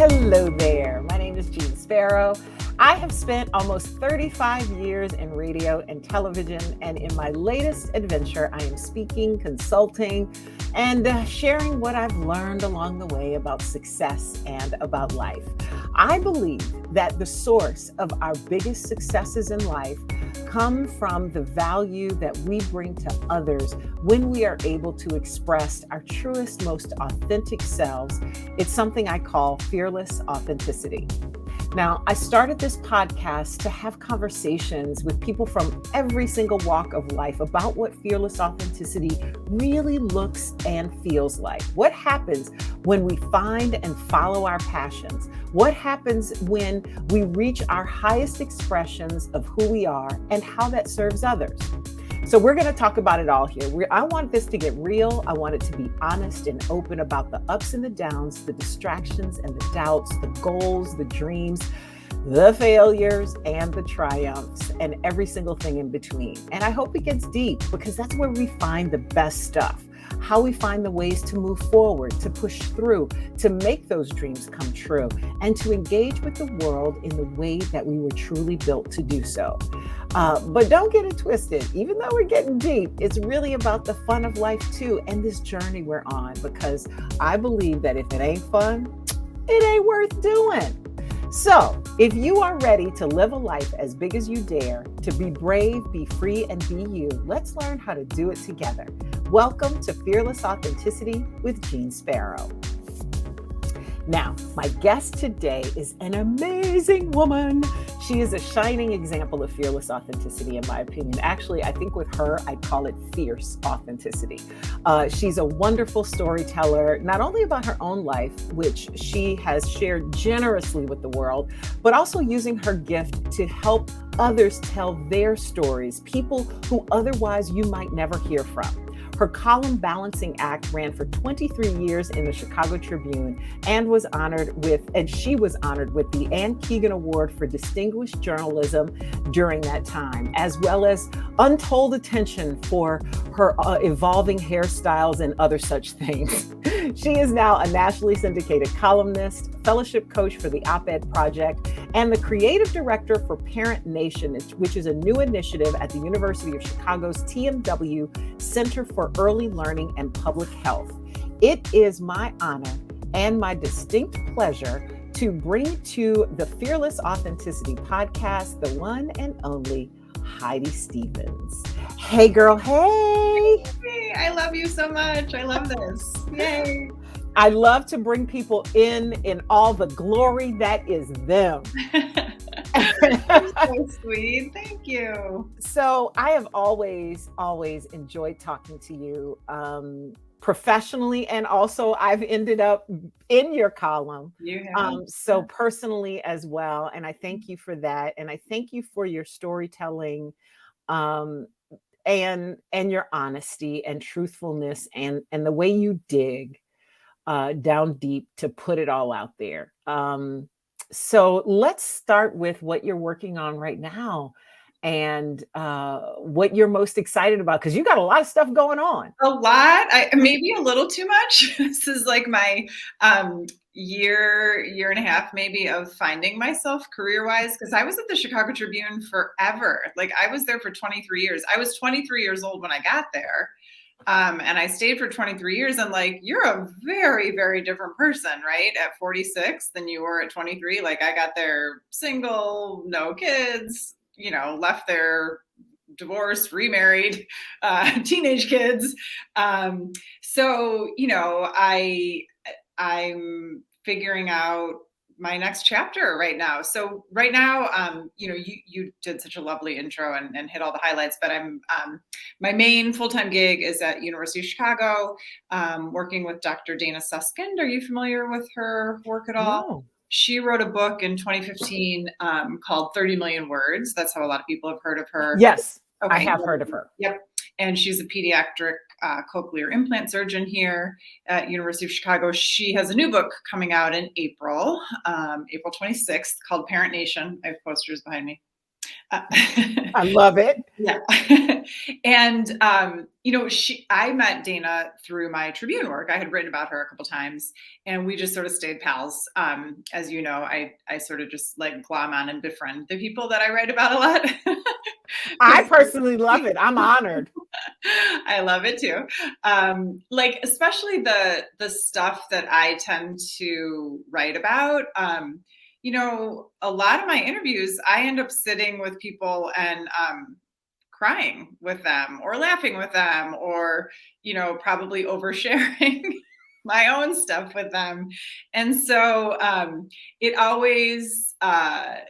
Hello there. My name is Jeanne Sparrow. I have spent almost 35 years in radio and television, and in my latest adventure, I am speaking, consulting, and sharing what I've learned along the way about success and about life. I believe that the source of our biggest successes in life come from the value that we bring to others when we are able to express our truest, most authentic selves. It's something I call fearless authenticity. Now, I started this podcast to have conversations with people from every single walk of life about what fearless authenticity really looks and feels like. What happens when we find and follow our passions? What happens when we reach our highest expressions of who we are and how that serves others? So we're going to talk about it all here. I want this to get real. I want it to be honest and open about the ups and the downs, the distractions and the doubts, the goals, the dreams, the failures and the triumphs, and every single thing in between. And I hope it gets deep, because that's where we find the best stuff. How we find the ways to move forward, to push through, to make those dreams come true, and to engage with the world in the way that we were truly built to do so. But don't get it twisted. Even though we're getting deep, it's really about the fun of life too, and this journey we're on, because I believe that if it ain't fun, it ain't worth doing. So if you are ready to live a life as big as you dare, to be brave, be free, and be you, let's learn how to do it together. Welcome to Fearless Authenticity with Jeanne Sparrow. Now, my guest today is an amazing woman. She is a shining example of fearless authenticity, in my opinion. Actually, I think with her, I'd call it fierce authenticity. She's a wonderful storyteller, not only about her own life, which she has shared generously with the world, but also using her gift to help others tell their stories, people who otherwise you might never hear from. Her column Balancing Act ran for 23 years in the Chicago Tribune and she was honored with the Anne Keegan Award for Distinguished Journalism during that time, as well as untold attention for her evolving hairstyles and other such things. She is now a nationally syndicated columnist, fellowship coach for the Op-Ed Project, and the creative director for Parent Nation, which is a new initiative at the University of Chicago's TMW Center for Early Learning and Public Health. It is my honor and my distinct pleasure to bring to the Fearless Authenticity podcast the one and only Heidi Stevens. Hey girl, hey! Hey, I love you so much. I love this. Yay. I love to bring people in all the glory that is them. So sweet. Thank you. So I have always enjoyed talking to you professionally, and also I've ended up in your column. So personally as well. And I thank you for that. And I thank you for your storytelling and your honesty and truthfulness and the way you dig down deep to put it all out there. So let's start with what you're working on right now and what you're most excited about, because you got a lot of stuff going on. A lot. Maybe a little too much. This is like my year and a half maybe of finding myself career-wise, because I was at the Chicago Tribune forever. Like I was there for 23 years. I was 23 years old when I got there. And I stayed for 23 years, and like, you're a very, very different person, right? At 46 than you were at 23. Like I got there single, no kids, left there divorced, remarried, teenage kids. So, I'm figuring out my next chapter right now. So right now, you did such a lovely intro and hit all the highlights, but my main full-time gig is at University of Chicago, working with Dr. Dana Suskind. Are you familiar with her work at all? No. She wrote a book in 2015 called 30 Million Words. That's how a lot of people have heard of her. Yes, okay. I have heard of her. Yep. And she's a pediatric cochlear implant surgeon here at University of Chicago. She has a new book coming out in April 26th, called Parent Nation. I have posters behind me. I love it. Yeah. And, I met Dana through my Tribune work. I had written about her a couple times, and we just sort of stayed pals. As you know, I sort of just like glom on and befriend the people that I write about a lot. I personally love it. I'm honored. I love it too. Like especially the stuff that I tend to write about. A lot of my interviews, I end up sitting with people and crying with them or laughing with them or, probably oversharing my own stuff with them. And so it always, I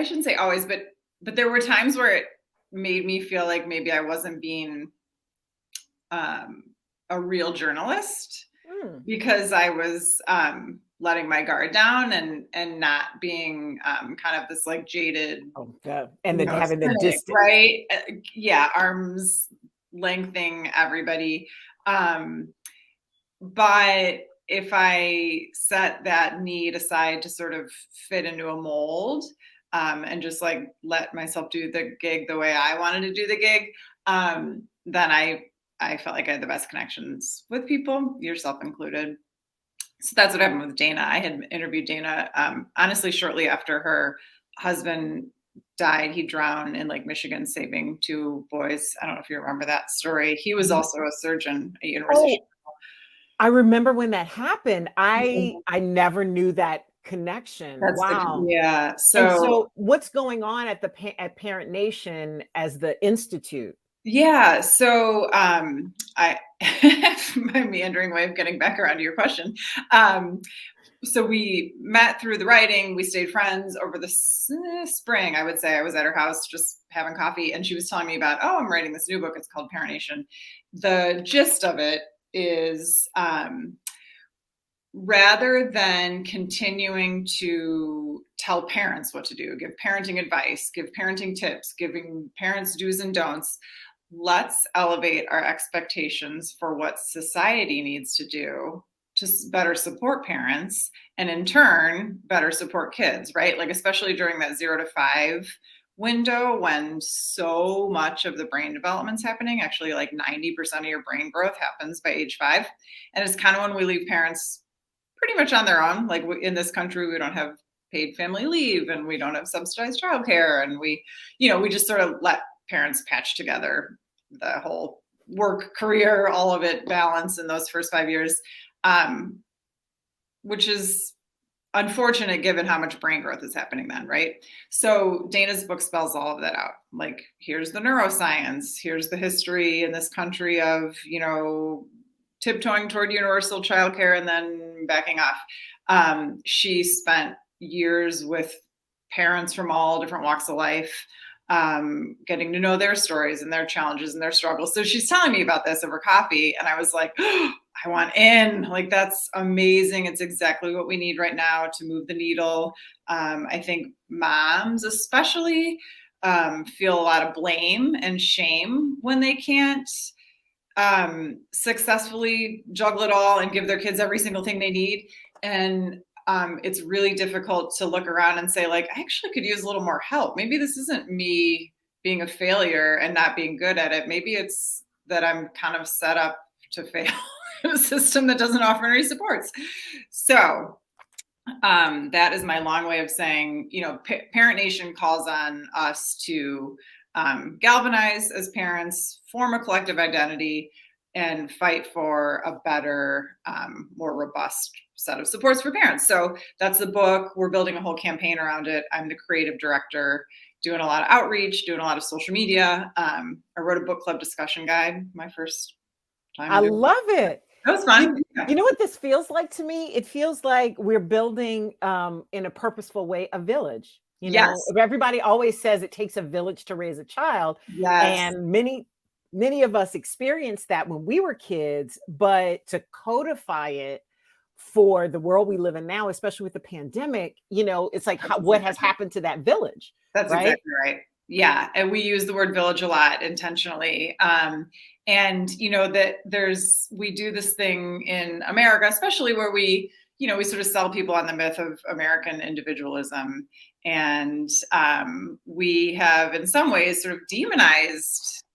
shouldn't say always, but there were times where it made me feel like maybe I wasn't being a real journalist because I was letting my guard down and not being kind of this like jaded and then having the distance, right? Yeah, arms lengthening everybody. But if I set that need aside to sort of fit into a mold and just like let myself do the gig the way I wanted to do the gig, then I felt like I had the best connections with people, yourself included. So that's what happened with Dana. I had interviewed Dana, honestly, shortly after her husband died. He drowned in Lake Michigan, saving 2 boys. I don't know if you remember that story. He was also a surgeon at University of Chicago. I remember when that happened. I never knew that connection. Wow. Yeah. So what's going on at Parent Nation as the Institute? Yeah. So I my meandering way of getting back around to your question. So we met through the writing. We stayed friends over the spring. I would say I was at her house just having coffee, and she was telling me about, I'm writing this new book. It's called Parent Nation. The gist of it is rather than continuing to tell parents what to do, give parenting advice, give parenting tips, giving parents do's and don'ts, let's elevate our expectations for what society needs to do to better support parents and in turn better support kids, right? Like especially during that 0 to 5 window when so much of the brain development's happening. Actually, like 90% of your brain growth happens by age 5. And it's kind of when we leave parents pretty much on their own. Like in this country, we don't have paid family leave and we don't have subsidized childcare. And we just sort of let parents patch together the whole work, career, all of it balance in those first 5 years, which is unfortunate given how much brain growth is happening then, right? So Dana's book spells all of that out. Like, here's the neuroscience, here's the history in this country of, tiptoeing toward universal childcare and then backing off. She spent years with parents from all different walks of life, getting to know their stories and their challenges and their struggles. So she's telling me about this over coffee, and I was like, I want in. Like, that's amazing. It's exactly what we need right now to move the needle. I think moms especially feel a lot of blame and shame when they can't successfully juggle it all and give their kids every single thing they need. And it's really difficult to look around and say, like, I actually could use a little more help. Maybe this isn't me being a failure and not being good at it. Maybe it's that I'm kind of set up to fail in a system that doesn't offer any supports. So that is my long way of saying, Parent Nation calls on us to galvanize as parents, form a collective identity, and fight for a better, more robust set of supports for parents. So that's the book. We're building a whole campaign around it. I'm the creative director, doing a lot of outreach, doing a lot of social media. I wrote a book club discussion guide my first time. I love it. That was fun. You know what this feels like to me? It feels like we're building in a purposeful way a village. Yes. Everybody always says it takes a village to raise a child. Yes. And many of us experienced that when we were kids, but to codify it for the world we live in now, especially with the pandemic, it's like what has happened to that village. That's right? Exactly right. Yeah. And we use the word village a lot intentionally. And that we do this thing in America, especially where we sort of sell people on the myth of American individualism. And we have in some ways sort of demonized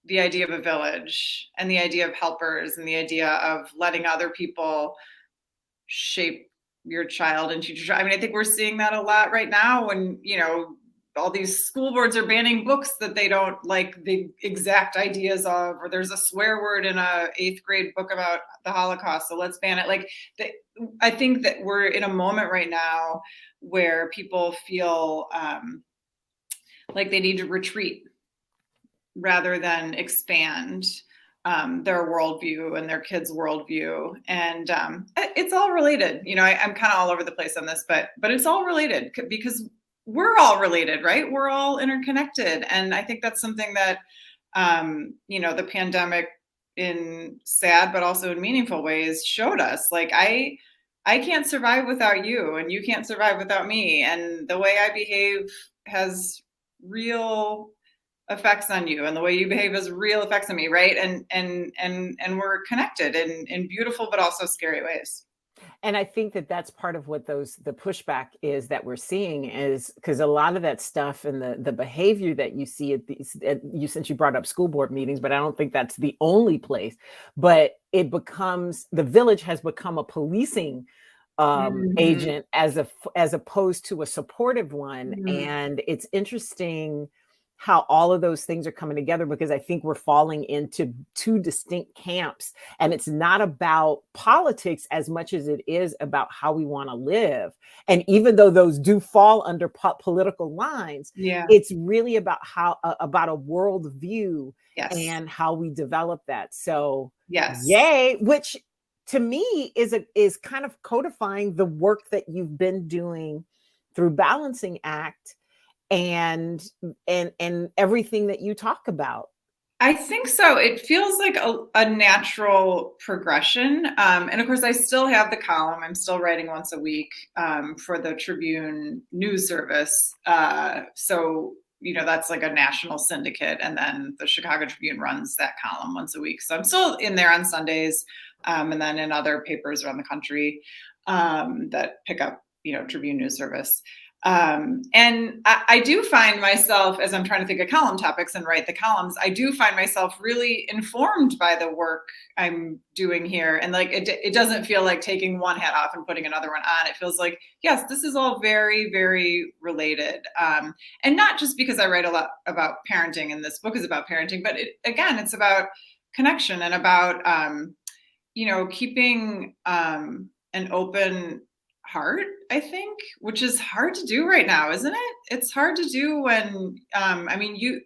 the idea of a village and the idea of helpers and the idea of letting other people shape your child and teach your child. I mean, I think we're seeing that a lot right now when, all these school boards are banning books that they don't like the exact ideas of, or there's a swear word in a 8th grade book about the Holocaust, so let's ban it. Like, I think that we're in a moment right now where people feel like they need to retreat rather than expand their worldview and their kids' worldview. And it's all related. I'm kind of all over the place on this, but it's all related because we're all related, right? We're all interconnected. And I think that's something that, the pandemic in sad, but also in meaningful ways showed us. Like, I can't survive without you, and you can't survive without me. And the way I behave has real effects on you, and the way you behave has real effects on me, right? And we're connected in beautiful but also scary ways. And I think that that's part of what the pushback is that we're seeing, is because a lot of that stuff and the behavior that you see at these, since you brought up school board meetings, but I don't think that's the only place, but it becomes, the village has become a policing agent as opposed to a supportive one. And it's interesting how all of those things are coming together, because I think we're falling into two distinct camps, and it's not about politics as much as it is about how we want to live. And even though those do fall under political lines, it's really about about a worldview and how we develop that. So yay, which to me is kind of codifying the work that you've been doing through Balancing Act and everything that you talk about. I think so. It feels like a natural progression. And of course, I still have the column. I'm still writing once a week for the Tribune news service. So, that's like a national syndicate. And then the Chicago Tribune runs that column once a week. So I'm still in there on Sundays, and then in other papers around the country that pick up, Tribune news service. And I do find myself, as I'm trying to think of column topics and write the columns, I do find myself really informed by the work I'm doing here. And like, it doesn't feel like taking one hat off and putting another one on. It feels like, yes, this is all very, very related. And not just because I write a lot about parenting and this book is about parenting, but it's about connection and about, keeping an open heart, I think, which is hard to do right now, isn't it? It's hard to do when,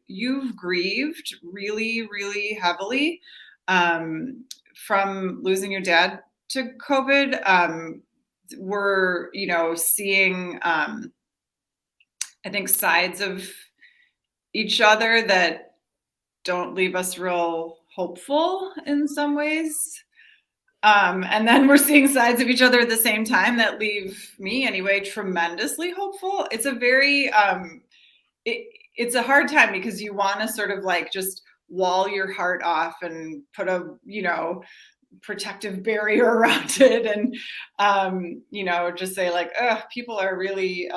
you've grieved really, really heavily from losing your dad to COVID. We're, seeing, I think, sides of each other that don't leave us real hopeful in some ways. And then we're seeing sides of each other at the same time that leave me, anyway, tremendously hopeful. It's a very, it's a hard time because you want to sort of like just wall your heart off and put a, protective barrier around it. And, just say like, people are really,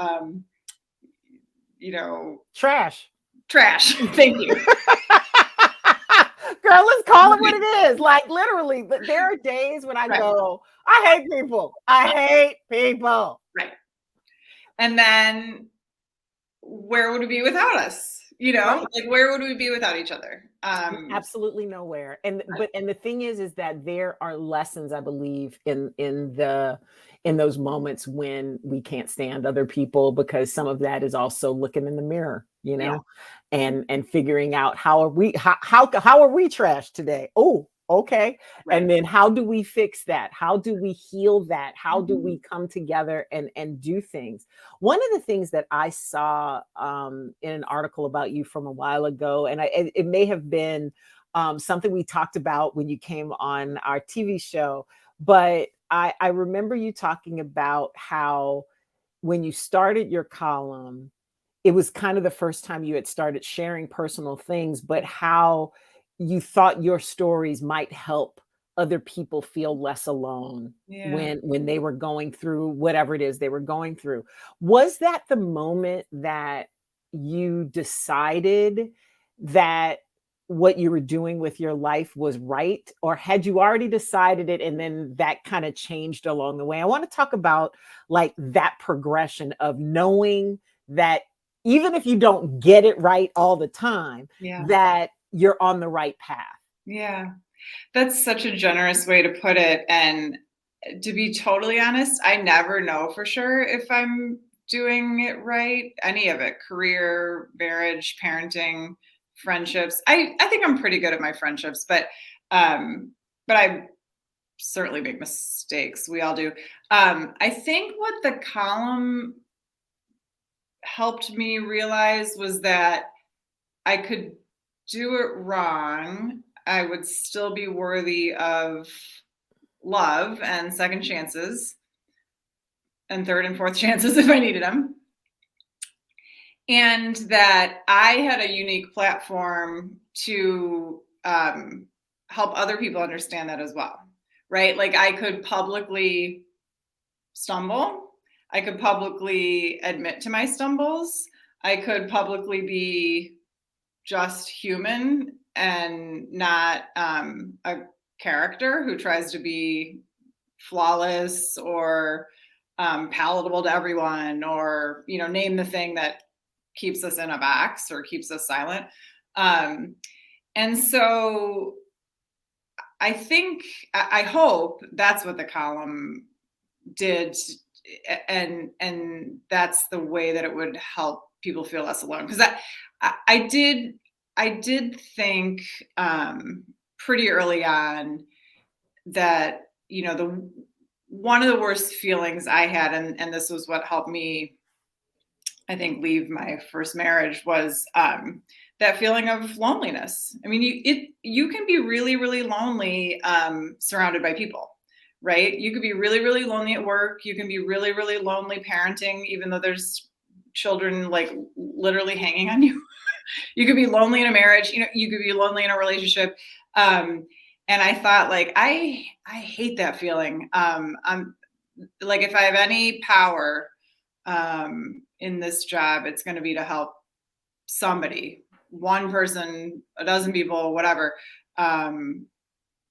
trash. Thank you. Girl, let's call it what it is. Like, literally, but there are days when I go, I hate people. Right. And then where would we be without us? Like, where would we be without each other? Absolutely nowhere. And the thing is that there are lessons, I believe, in those moments when we can't stand other people, because some of that is also looking in the mirror, and figuring out how are we trashed today? Oh, okay. Right. And then how do we fix that? How do we heal that? How do we come together and do things? One of the things that I saw in an article about you from a while ago, and it may have been something we talked about when you came on our TV show, but I remember you talking about how when you started your column, it was kind of the first time you had started sharing personal things, but how you thought your stories might help other people feel less alone when they were going through whatever it is they were going through. Was that the moment that you decided that what you were doing with your life was right, or had you already decided it and then that kind of changed along the way? I want to talk about like that progression of knowing that even if you don't get it right all the time, that you're on the right path. Yeah, that's such a generous way to put it. And to be totally honest, I never know for sure if I'm doing it right. Any of it, career, marriage, parenting, friendships. I think I'm pretty good at my friendships, but I certainly make mistakes. We all do. I think what the column helped me realize was that I could do it wrong. I would still be worthy of love and second chances and third and fourth chances if I needed them. And that I had a unique platform to help other people understand that as well, right? Like I could publicly stumble. I could publicly admit to my stumbles. I could publicly be just human and not a character who tries to be flawless or palatable to everyone, or name the thing that keeps us in a box or keeps us silent. And so I hope that's what the column did, and that's the way that it would help people feel less alone. Because I did think pretty early on that one of the worst feelings I had, and this was what helped me, I think, leave my first marriage, was that feeling of loneliness. I mean, you can be really, really lonely surrounded by people, right? You could be really, really lonely at work. You can be really, really lonely parenting, even though there's children like literally hanging on you. You could be lonely in a marriage. You could be lonely in a relationship. And I thought, like, I hate that feeling. I'm like, if I have any power in this job, it's going to be to help somebody, one person, a dozen people, whatever,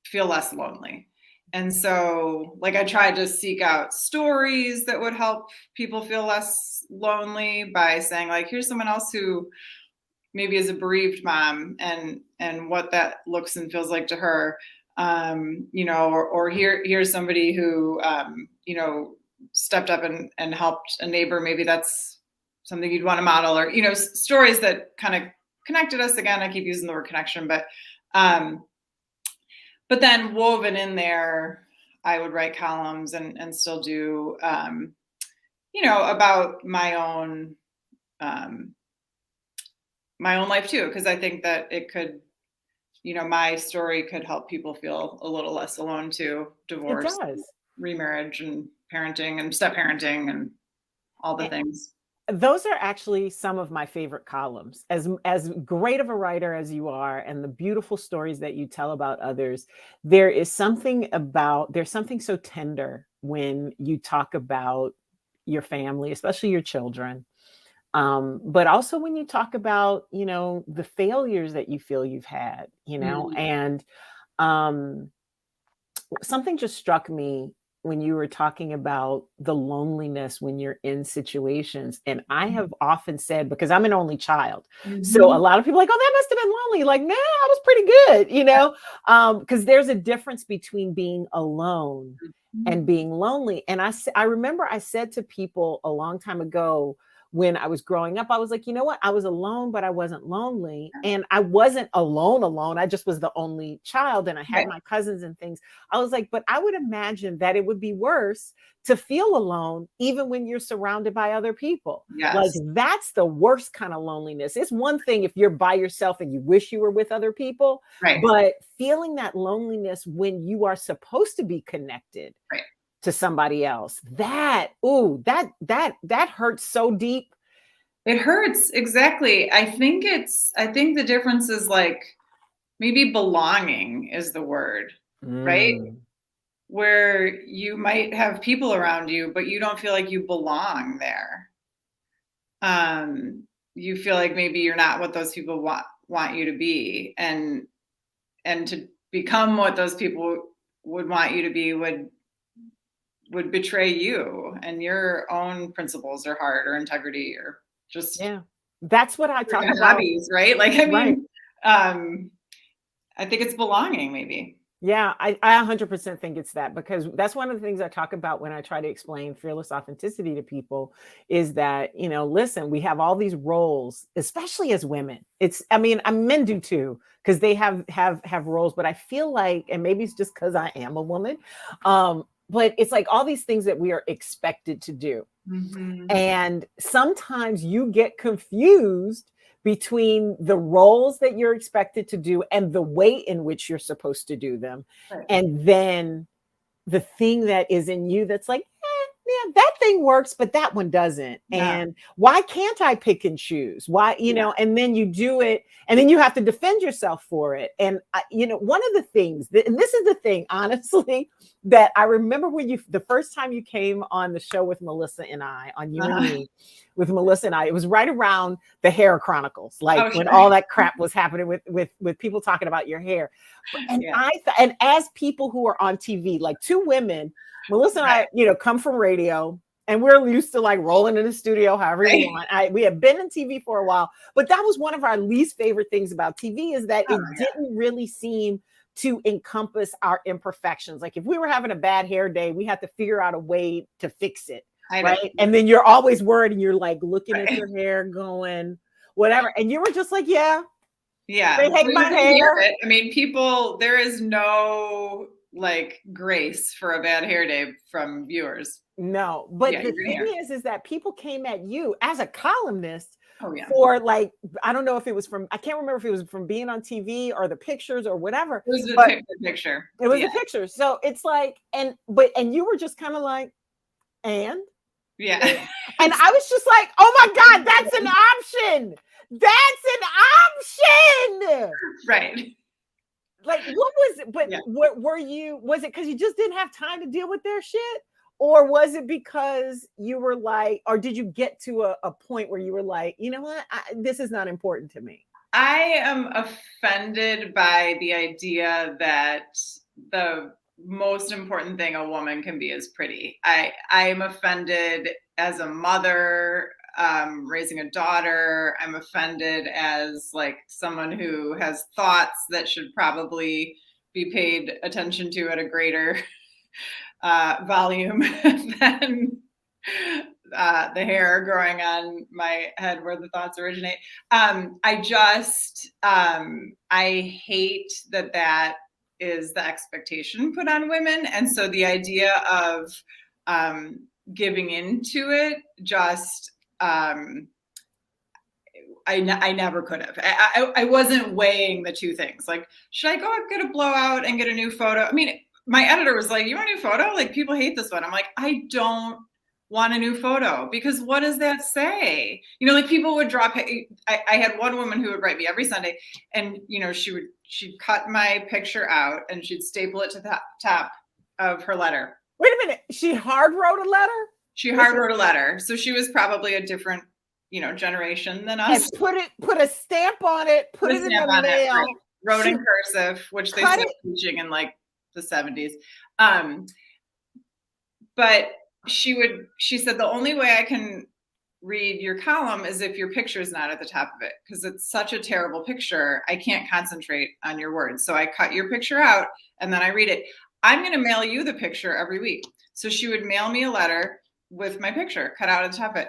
feel less lonely. And so, like, I tried to seek out stories that would help people feel less lonely by saying, like, here's someone else who maybe is a bereaved mom and what that looks and feels like to her, or here's somebody who, stepped up and helped a neighbor. Maybe that's something you'd want to model, or, stories that kind of connected us. Again, I keep using the word connection, but then woven in there, I would write columns and still do, about my own life too, because I think that it could, my story could help people feel a little less alone too. Divorce, remarriage, and parenting, and step parenting, and all the things. Those are actually some of my favorite columns. As great of a writer as you are, and the beautiful stories that you tell about others, there's something so tender when you talk about your family, especially your children. But also when you talk about, the failures that you feel you've had, and something just struck me when you were talking about the loneliness when you're in situations. And I have often said, because I'm an only child, so a lot of people are like, oh, that must have been lonely. Like, no, I was pretty good, because there's a difference between being alone and being lonely. And I remember I said to people a long time ago, when I was growing up, I was like, you know what? I was alone, but I wasn't lonely. And I wasn't alone. I just was the only child, and I had my cousins and things. I was like, but I would imagine that it would be worse to feel alone, even when you're surrounded by other people. Yes. Like, that's the worst kind of loneliness. It's one thing if you're by yourself and you wish you were with other people, but feeling that loneliness when you are supposed to be connected to somebody else, that hurts so deep. It hurts. Exactly. I think the difference is, like, maybe belonging is the word, right? Where you might have people around you, but you don't feel like you belong there. You feel like maybe you're not what those people want you to be, and to become what those people would want you to be would betray you and your own principles or heart or integrity or just that's what I talk about. Hobbies, right? Like, I mean, I think it's belonging, maybe. Yeah, I 100% think it's that, because that's one of the things I talk about when I try to explain fearless authenticity to people, is that, listen, we have all these roles, especially as women. Men do too, because they have roles, but I feel like, and maybe it's just because I am a woman, but it's like all these things that we are expected to do. Mm-hmm. And sometimes you get confused between the roles that you're expected to do and the way in which you're supposed to do them. Right. And then the thing that is in you that's like, yeah, that thing works, but that one doesn't. Yeah. And why can't I pick and choose? Why, and then you do it, and then you have to defend yourself for it. And, one of the things, and this is the thing, honestly, that I remember when the first time you came on the show with Melissa and I, on You and Me, with Melissa and I, it was right around the hair chronicles, like when all that crap was happening with people talking about your hair. And and as people who are on TV, like two women, Melissa and I, come from radio, and we're used to like rolling in the studio however you want. We have been in TV for a while, but that was one of our least favorite things about TV, is that it didn't really seem to encompass our imperfections. Like if we were having a bad hair day, we had to figure out a way to fix it, right? And then you're always worried, and you're like looking at your hair going, whatever. And you were just like, they hate my hair. I mean, there is no like grace for a bad hair day from viewers. No, but the thing is that people came at you as a columnist for like, I don't know if it was I can't remember if it was from being on TV or the pictures or whatever. It was the picture. It was the picture. So it's like, and you were just kind of like, and I was just like, oh my God, that's an option. That's an option. Right. Like, what was it? But what was it because you just didn't have time to deal with their shit? Or was it because you were like, or did you get to a point where you were like, you know what, this is not important to me? I am offended by the idea that the most important thing a woman can be is pretty. I am offended as a mother, raising a daughter. I'm offended as like someone who has thoughts that should probably be paid attention to at a greater volume than the hair growing on my head where the thoughts originate. I hate that is the expectation put on women. And so the idea of giving into it just, I never could have. I wasn't weighing the two things. Like, should I go get a blowout and get a new photo? I mean, my editor was like, you want a new photo? Like, people hate this one. I'm like, I want a new photo, because what does that say? Like people would draw. I had one woman who would write me every Sunday, and she'd cut my picture out and she'd staple it to the top of her letter. Wait a minute, she hard wrote a letter? She hard wrote a letter, so she was probably a different generation than us. And put a stamp on it, put it in the mail. Right. Wrote in cursive, which they started teaching in like the 70s. But she said, the only way I can read your column is if your picture is not at the top of it, because it's such a terrible picture. I can't concentrate on your words. So I cut your picture out and then I read it. I'm going to mail you the picture every week. So she would mail me a letter with my picture cut out at the top of it.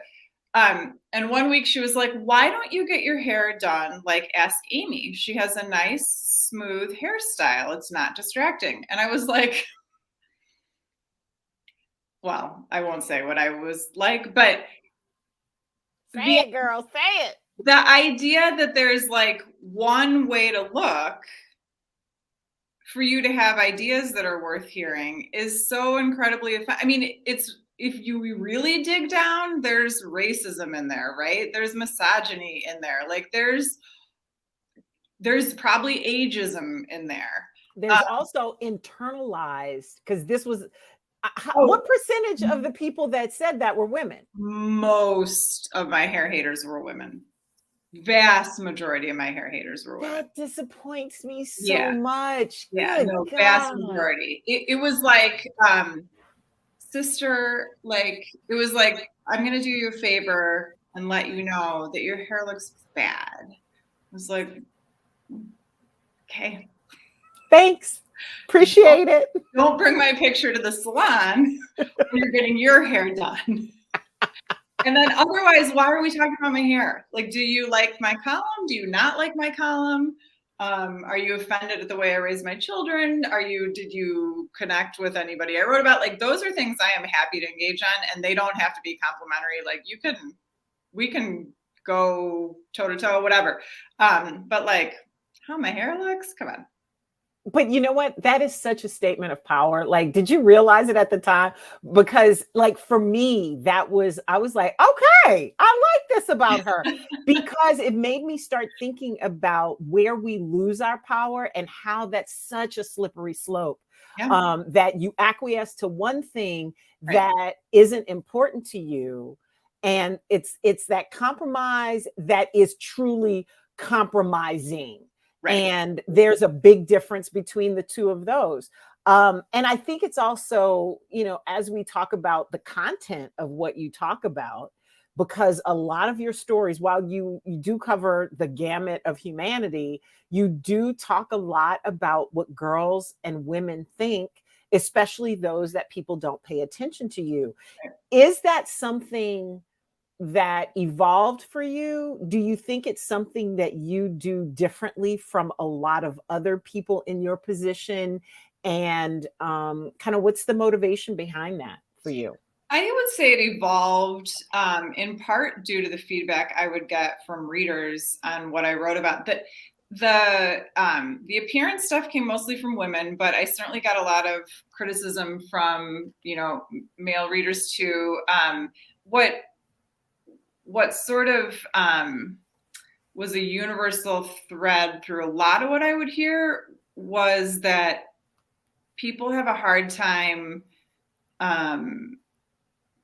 And one week she was like, why don't you get your hair done like Ask Amy? She has a nice, smooth hairstyle. It's not distracting. And I was like, well, I won't say what I was like, but say it, girl, say it. The idea that there's like one way to look for you to have ideas that are worth hearing is so incredibly, I mean, it's, if you really dig down, there's racism in there, right? There's misogyny in there. Like there's probably ageism in there. There's also internalized, because this was, what percentage of the people that said that were women? Most of my hair haters were women. vast majority of my hair haters were women. That disappoints me so Yeah. much. Yeah, Good no, vast God. majority. It was like, sister, like, it was like, I'm going to do you a favor and let you know that your hair looks bad. I was like, okay. Thanks. Appreciate it. Don't bring my picture to the salon when you're getting your hair done. And then otherwise, why are we talking about my hair? Like, do you like my column? Do you not like my column? Are you offended at the way I raise my children? Did you connect with anybody I wrote about? Like, those are things I am happy to engage on, and they don't have to be complimentary. Like, we can go toe to toe, whatever. But like, how my hair looks, come on. But you know what? That is such a statement of power. Like, did you realize it at the time? Because, like, for me, I was like, okay, I like this about her because it made me start thinking about where we lose our power and how that's such a slippery slope. Yeah. That you acquiesce to one thing Right. that isn't important to you. And it's that compromise that is truly compromising. Right. And there's a big difference between the two of those. And I think it's also, as we talk about the content of what you talk about, because a lot of your stories, while you do cover the gamut of humanity, you do talk a lot about what girls and women think, especially those that people don't pay attention to you. Is that something that evolved for you? Do you think it's something that you do differently from a lot of other people in your position? And kind of what's the motivation behind that for you? I would say it evolved in part due to the feedback I would get from readers on what I wrote about. The appearance stuff came mostly from women, but I certainly got a lot of criticism from male readers too. What sort of was a universal thread through a lot of what I would hear was that people have a hard time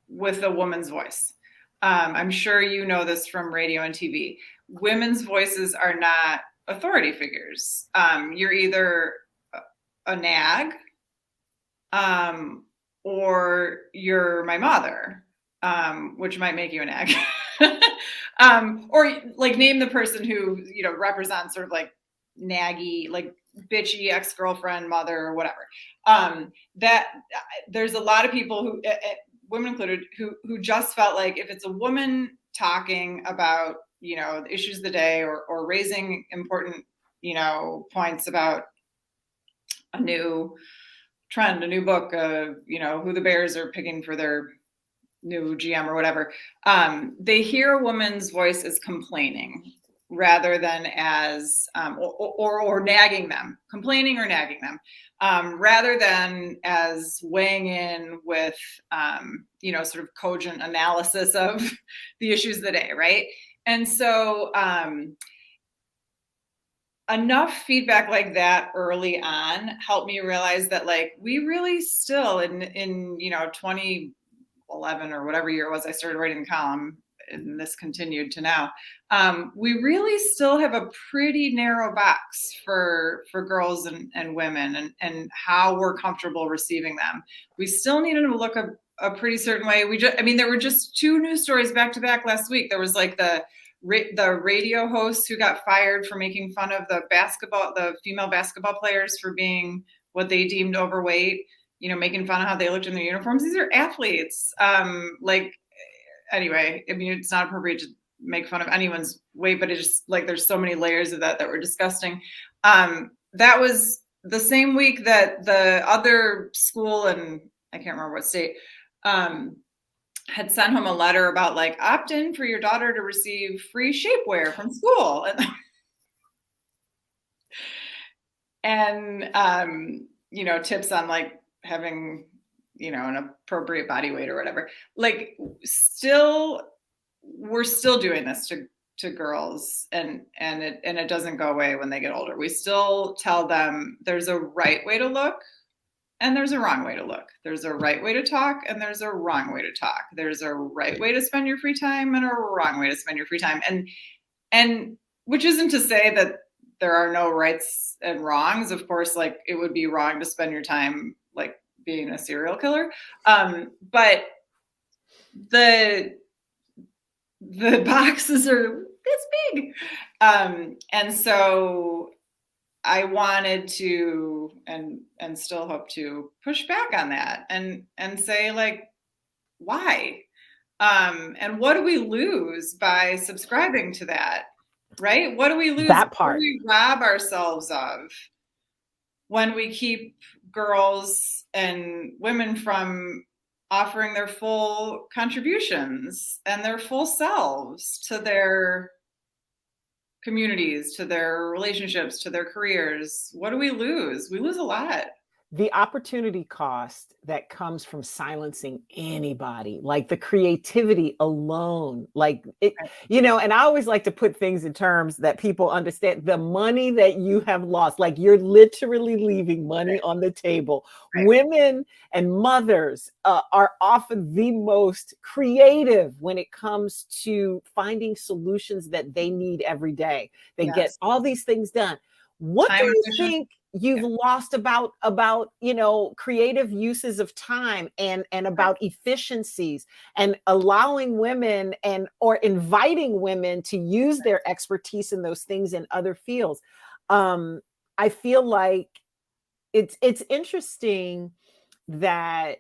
with a woman's voice. I'm sure you know this from radio and TV. Women's voices are not authority figures. You're either a nag or you're my mother, which might make you a nag. Or like name the person who represents sort of like naggy, like bitchy ex-girlfriend, mother, or whatever. That there's a lot of people who, women included, who just felt like if it's a woman talking about the issues of the day or raising important points about a new trend, a new book, who the Bears are picking for their new GM or whatever, they hear a woman's voice as complaining rather than as or nagging them, complaining or nagging them, rather than as weighing in with sort of cogent analysis of the issues of the day, right? And so enough feedback like that early on helped me realize that like we really still in 2011 or whatever year it was I started writing the column, and this continued to now, we really still have a pretty narrow box for girls and women and how we're comfortable receiving them. We still need them to look a pretty certain way. There were just 2 news stories back to back last week. There was like the radio host who got fired for making fun of the female basketball players for being what they deemed overweight, making fun of how they looked in their uniforms. These are athletes. Anyway, it's not appropriate to make fun of anyone's weight, but it's just like there's so many layers of that were disgusting. That was the same week that the other school, and I can't remember what state, had sent home a letter about like opt in for your daughter to receive free shapewear from school. And tips on like having an appropriate body weight or whatever. Like we're still doing this to girls, and it doesn't go away when they get older. We still tell them there's a right way to look and there's a wrong way to look. There's a right way to talk and there's a wrong way to talk. There's a right way to spend your free time and a wrong way to spend your free time. And and which isn't to say that there are no rights and wrongs. Of course, like it would be wrong to spend your time like being a serial killer. But the boxes are this big. And so I wanted to and still hope to push back on that and say like, why? And what do we lose by subscribing to that? Right? What do we lose? That part. What do we rob ourselves of when we keep girls and women from offering their full contributions and their full selves to their communities, to their relationships, to their careers? What do we lose? We lose a lot. The opportunity cost that comes from silencing anybody, like the creativity alone, like it, you know, and I always like to put things in terms that people understand. The money that you have lost, like you're literally leaving money on the table. Right. Women and mothers are often the most creative when it comes to finding solutions that they need every day. They get all these things done. What do you think you've lost about you know, creative uses of time and about efficiencies and allowing women and or inviting women to use their expertise in those things in other fields? I feel like it's interesting that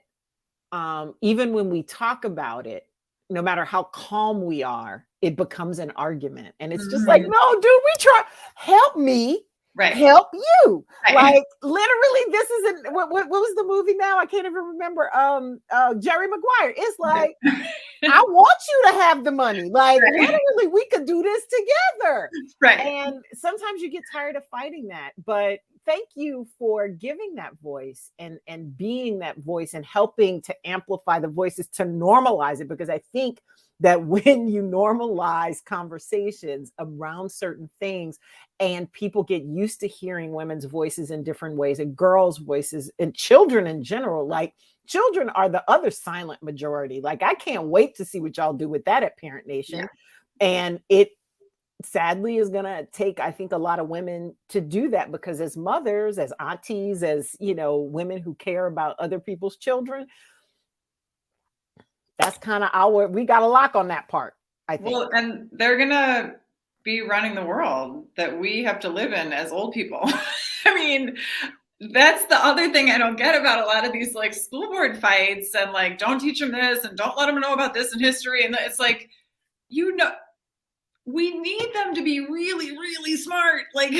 even when we talk about it, no matter how calm we are, it becomes an argument. And it's just like, no, dude, we try, help me. Right. Help you. Right. Like literally, this isn't what was the movie now? I can't even remember. Jerry Maguire. It's like, I want you to have the money. Like literally, we could do this together. Right. And sometimes you get tired of fighting that. But thank you for giving that voice and being that voice and helping to amplify the voices to normalize it, because I think that when you normalize conversations around certain things and people get used to hearing women's voices in different ways and girls' voices and children in general, like children are the other silent majority. Like I can't wait to see what y'all do with that at Parent Nation. Yeah. And it sadly is going to take, I think, a lot of women to do that, because as mothers, as aunties, as, you know, women who care about other people's children, that's kind of we got a lock on that part, I think. Well, and they're going to be running the world that we have to live in as old people. I mean, that's the other thing I don't get about a lot of these like school board fights and like, don't teach them this and don't let them know about this in history. And it's like, you know, we need them to be really, really smart. Like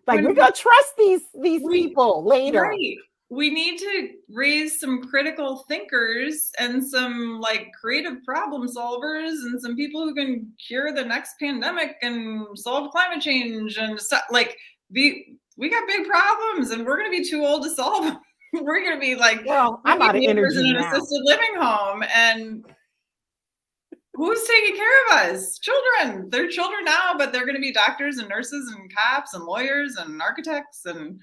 we're going to trust these people later. Right. We need to raise some critical thinkers and some like creative problem solvers and some people who can cure the next pandemic and solve climate change and stuff. Like we got big problems and we're going to be too old to solve them. We're going to be like, well, I'm out of energy in an now. assisted living home, and who's taking care of us? Children. They're children now, but they're going to be doctors and nurses and cops and lawyers and architects and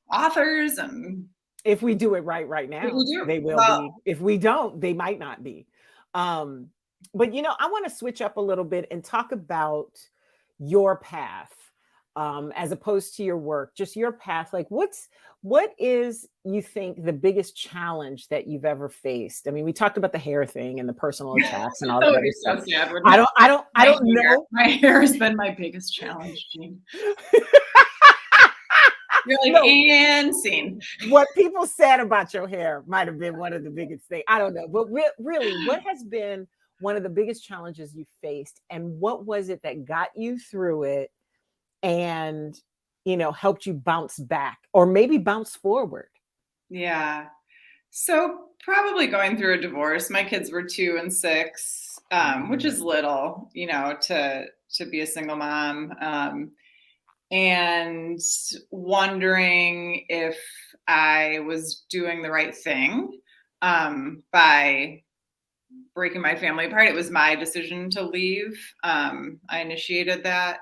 authors. And if we do it right now, they will be. If we don't, they might not be. But, you know, I want to switch up a little bit and talk about your path as opposed to your work, just your path. Like what is, you think, the biggest challenge that you've ever faced? I mean, we talked about the hair thing and the personal attacks and all that other stuff. I don't know. My hair has been my biggest challenge, Jeanne. You're like, and scene. What people said about your hair might have been one of the biggest things. I don't know. But really, what has been one of the biggest challenges you faced? And what was it that got you through it and, you know, helped you bounce back or maybe bounce forward? Yeah. So probably going through a divorce. My kids were 2 and 6, which is little, you know, to be a single mom. And wondering if I was doing the right thing by breaking my family apart. It was my decision to leave. I initiated that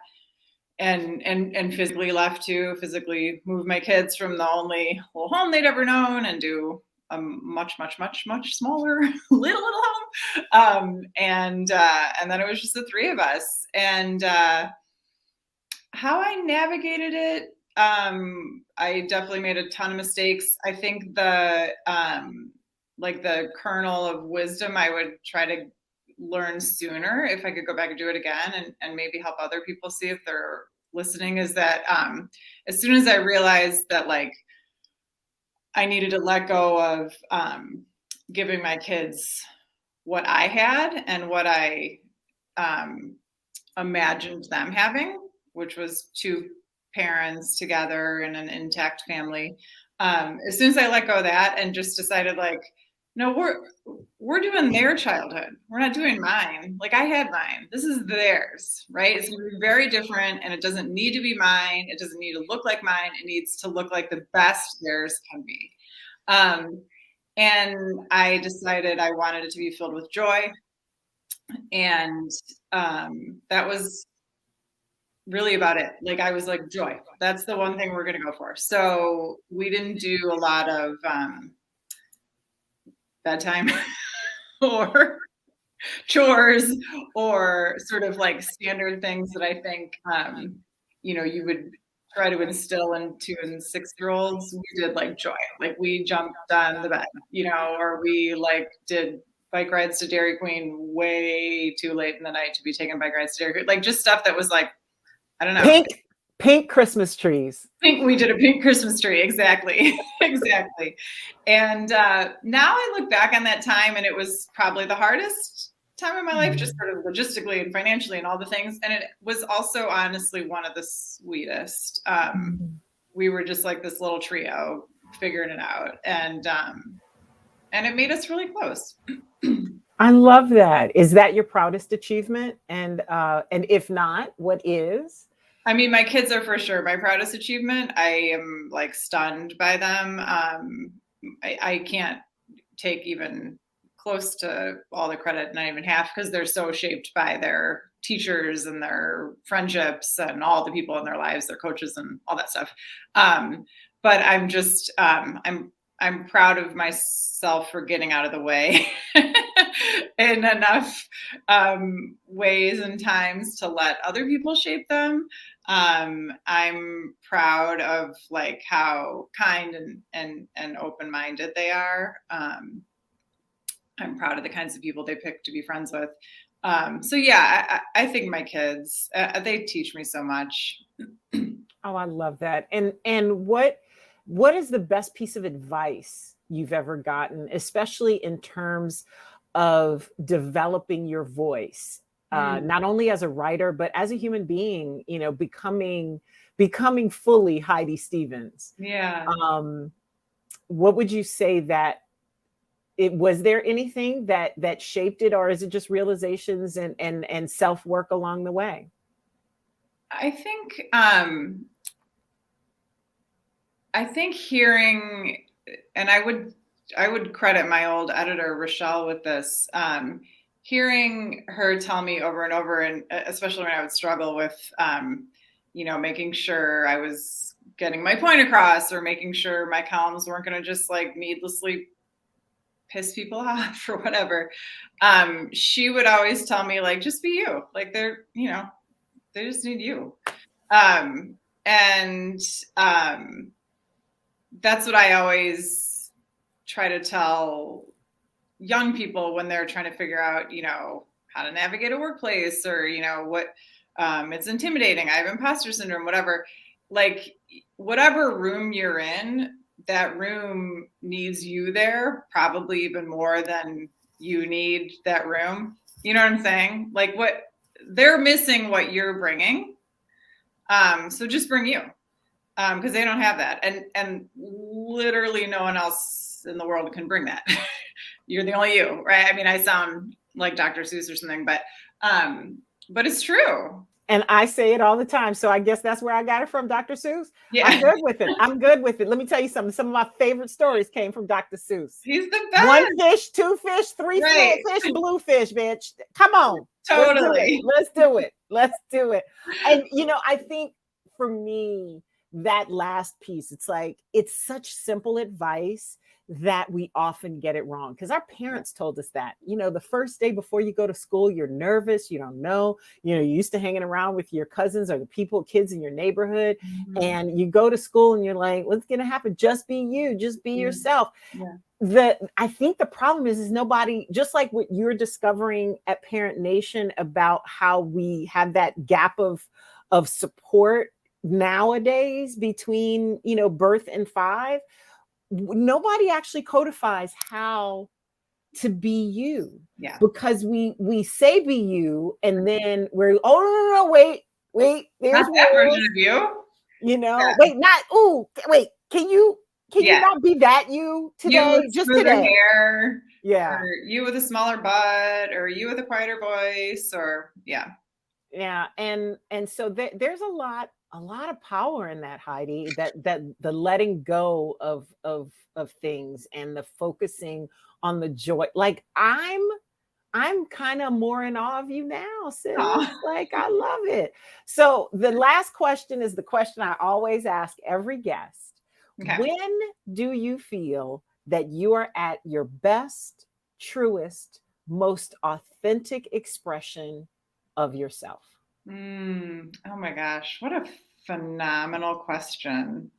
and physically left to physically move my kids from the only little home they'd ever known and do a much smaller little home. And then it was just the three of us. And how I navigated it, I definitely made a ton of mistakes. I think the kernel of wisdom I would try to learn sooner if I could go back and do it again, and maybe help other people see if they're listening, is that as soon as I realized that like I needed to let go of giving my kids what I had and what I imagined them having, which was two parents together in an intact family. As soon as I let go of that and just decided like, no, we're doing their childhood. We're not doing mine. Like I had mine. This is theirs, right? It's going to be very different, and it doesn't need to be mine. It doesn't need to look like mine. It needs to look like the best theirs can be. And I decided I wanted it to be filled with joy. And that was really about it. Like I was like, joy. That's the one thing we're going to go for. So we didn't do a lot of bedtime or chores or sort of like standard things that I think, you would try to instill in 2 and 6-year-olds. We did like joy, like we jumped on the bed, or we like did bike rides to Dairy Queen way too late in the night to be taking bike rides to Dairy Queen, like just stuff that was like, I don't know. Pink Christmas trees. We did a pink Christmas tree. Exactly. Exactly. And now I look back on that time, and it was probably the hardest time in my life, just sort of logistically and financially and all the things. And it was also honestly one of the sweetest. We were just like this little trio figuring it out. And it made us really close. I love that. Is that your proudest achievement? And if not, what is? I mean, my kids are for sure my proudest achievement. I am like stunned by them. I can't take even close to all the credit, not even half, because they're so shaped by their teachers and their friendships and all the people in their lives, their coaches and all that stuff. But I'm just, I'm proud of myself for getting out of the way in enough ways and times to let other people shape them. I'm proud of like how kind and open-minded they are. I'm proud of the kinds of people they pick to be friends with. So yeah, I think my kids, they teach me so much. Oh, I love that. And what is the best piece of advice you've ever gotten, especially in terms of developing your voice, not only as a writer, but as a human being, becoming fully Heidi Stevens? Yeah. What would you say that was there anything that shaped it, or is it just realizations and self-work along the way? I think hearing, and I would credit my old editor, Rochelle, with this, hearing her tell me over and over, and especially when I would struggle with, making sure I was getting my point across, or making sure my columns weren't going to just like needlessly piss people off or whatever. She would always tell me like, just be you. Like they just need you. That's what I always try to tell young people when they're trying to figure out, how to navigate a workplace, or, what it's intimidating. I have imposter syndrome, whatever. Like whatever room you're in, that room needs you there, probably even more than you need that room. You know what I'm saying? Like what they're missing, what you're bringing. So just bring you. Because they don't have that, and literally no one else in the world can bring that. You're the only you, right? I mean, I sound like Dr. Seuss or something, but it's true. And I say it all the time, so I guess that's where I got it from, Dr. Seuss. Yeah. I'm good with it. Let me tell you something. Some of my favorite stories came from Dr. Seuss. He's the best. 1 fish, 2 fish, 3 fish, blue fish, bitch. Come on. Totally. Let's do it. And I think for me, that last piece. It's like, it's such simple advice that we often get it wrong, because our parents told us that, the first day before you go to school, you're nervous, you don't know, you're used to hanging around with your cousins or the kids in your neighborhood. And you go to school and you're like, what's going to happen? Just be you, just be yourself. I think the problem is nobody, just like what you're discovering at Parent Nation about how we have that gap of support nowadays between, birth and 5. Nobody actually codifies how to be you, because we say be you, and then we're, oh no, wait, there's not that version of you, wait, can you not be that you today, you with just today hair, or you with a smaller butt, or you with a quieter voice, or and so there's a lot of power in that, Heidi, that the letting go of things and the focusing on the joy. Like I'm kind of more in awe of you now, sis. Like, I love it. So the last question is the question I always ask every guest. When do you feel that you are at your best, truest, most authentic expression of yourself? Oh my gosh, what a phenomenal question.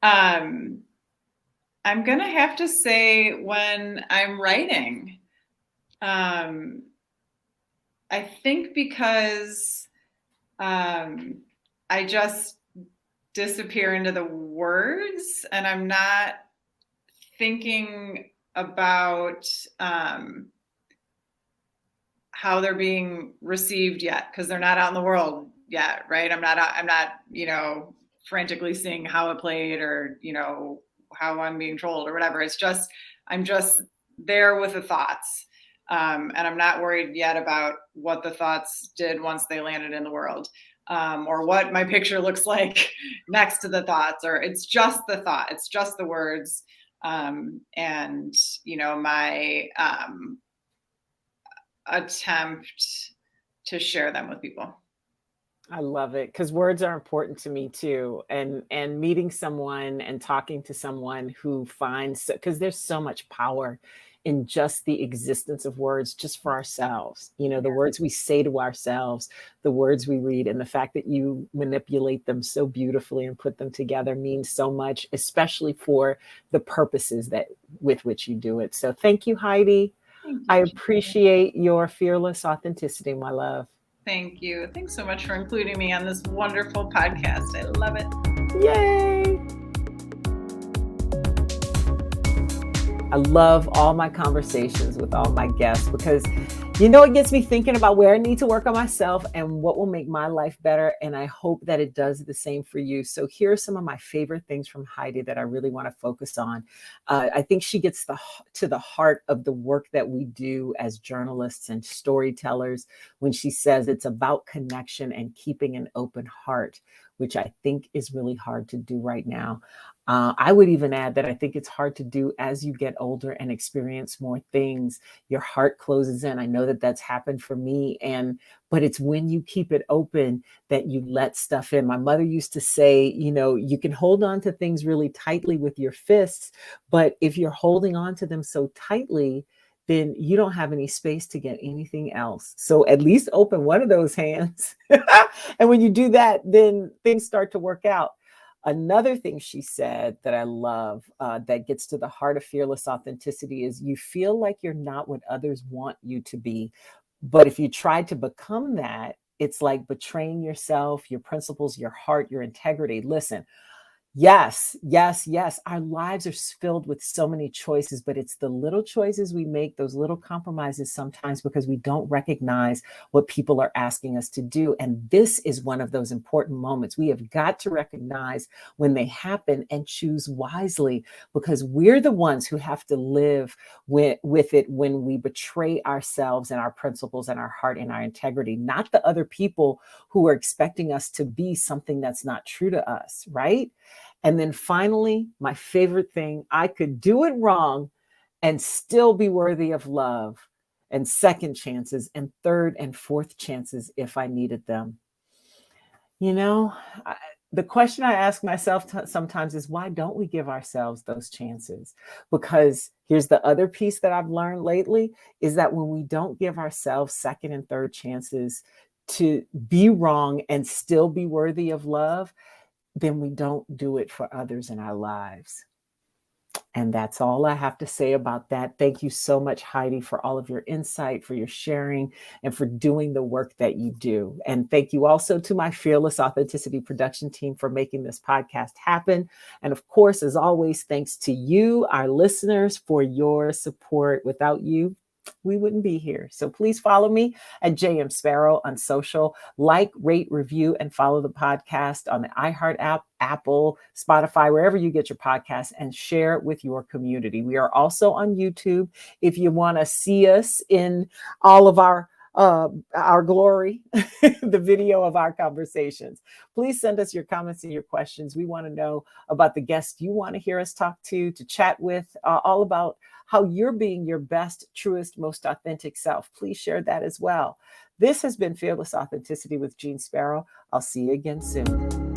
I'm gonna have to say when I'm writing. I think because I just disappear into the words, and I'm not thinking about how they're being received yet, because they're not out in the world yet, right? I'm not, frantically seeing how it played, or, how I'm being trolled or whatever. It's just, I'm just there with the thoughts. And I'm not worried yet about what the thoughts did once they landed in the world, or what my picture looks like next to the thoughts, or it's just the thought, it's just the words. And, my attempt to share them with people. I love it, because words are important to me too. And meeting someone and talking to someone who finds, because there's so much power in just the existence of words, just for ourselves, the words we say to ourselves, the words we read, and the fact that you manipulate them so beautifully and put them together means so much, especially for the purposes with which you do it. So thank you, Heidi. I appreciate your fearless authenticity, my love. Thank you. Thanks so much for including me on this wonderful podcast. I love it. Yay. I love all my conversations with all my guests, because it gets me thinking about where I need to work on myself and what will make my life better. And I hope that it does the same for you. So here are some of my favorite things from Heidi that I really want to focus on. I think she gets to the heart of the work that we do as journalists and storytellers when she says it's about connection and keeping an open heart, which I think is really hard to do right now. I would even add that I think it's hard to do as you get older and experience more things. Your heart closes in. I know that that's happened for me. But it's when you keep it open that you let stuff in. My mother used to say, you can hold on to things really tightly with your fists, but if you're holding on to them so tightly, then you don't have any space to get anything else. So at least open one of those hands. And when you do that, then things start to work out. Another thing she said that I love, that gets to the heart of fearless authenticity, is you feel like you're not what others want you to be. But if you try to become that, it's like betraying yourself, your principles, your heart, your integrity. Listen, yes. Our lives are filled with so many choices, but it's the little choices we make, those little compromises sometimes, because we don't recognize what people are asking us to do. And this is one of those important moments. We have got to recognize when they happen and choose wisely, because we're the ones who have to live with it when we betray ourselves and our principles and our heart and our integrity, not the other people who are expecting us to be something that's not true to us, right? And then finally, my favorite thing, I could do it wrong and still be worthy of love, and second chances and third and fourth chances if I needed them. the question I ask myself sometimes is, why don't we give ourselves those chances? Because here's the other piece that I've learned lately is that when we don't give ourselves second and third chances to be wrong and still be worthy of love, then we don't do it for others in our lives. And that's all I have to say about that. Thank you so much, Heidi, for all of your insight, for your sharing, and for doing the work that you do. And thank you also to my Fearless Authenticity production team for making this podcast happen. And of course, as always, thanks to you, our listeners, for your support. Without you, we wouldn't be here. So please follow me at JM Sparrow on social. Like, rate, review, and follow the podcast on the iHeart app, Apple, Spotify, wherever you get your podcasts, and share it with your community. We are also on YouTube. If you want to see us in all of our glory, the video of our conversations, please send us your comments and your questions. We want to know about the guests you want to hear us talk to chat with, all about how you're being your best, truest, most authentic self. Please share that as well. This has been Fearless Authenticity with Jeanne Sparrow. I'll see you again soon.